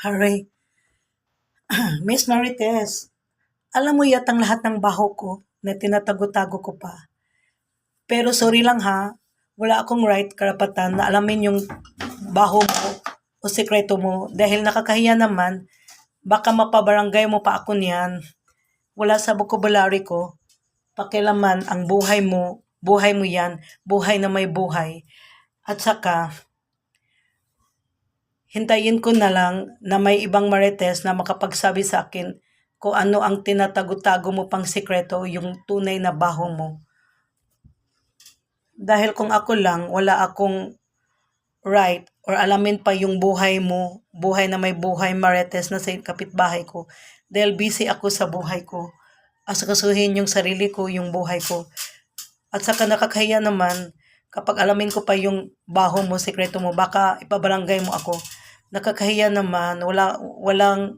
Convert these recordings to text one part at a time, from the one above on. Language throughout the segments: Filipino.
Hooray. Miss Marites, alam mo yatang lahat ng baho ko na tinatago-tago ko pa. Pero sorry lang ha, wala akong right, karapatan na alamin yung baho mo o sekreto mo dahil nakakahiya naman, baka mapabarangay mo pa ako niyan. Wala sa vocabulary ko, pakialaman ang buhay mo yan, buhay na may buhay. At saka, hintayin ko na lang na may ibang Marites na makapagsabi sa akin kung ano ang tinatago-tago mo pang sikreto, yung tunay na baho mo. Dahil kung ako lang, wala akong right or alamin pa yung buhay mo, buhay na may buhay Marites na sa kapitbahay ko. Dahil busy ako sa buhay ko. Asakasuhin yung sarili ko, yung buhay ko. At saka nakakahiya naman, kapag alamin ko pa yung baho mo, sikreto mo, baka ipabarangay mo ako. Nakakahiya naman, walang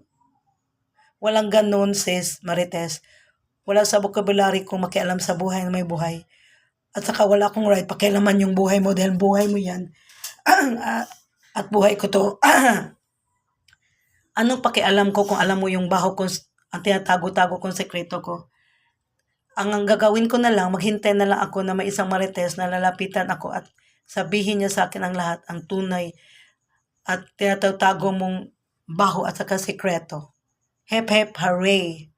ganun sis Marites. Wala sa vocabulary kung makialam sa buhay na may buhay. At saka wala akong right pakialaman yung buhay mo dahil buhay mo yan. At buhay ko to. Anong pakialam ko kung alam mo yung baho ko, ang tinatago-tago kong sekreto ko? Ang gagawin ko na lang, maghintay na lang ako na may isang Marites na lalapitan ako at sabihin niya sa akin ang lahat, ang tunay at tinatago mong baho at saka sekreto. Hep hep hooray!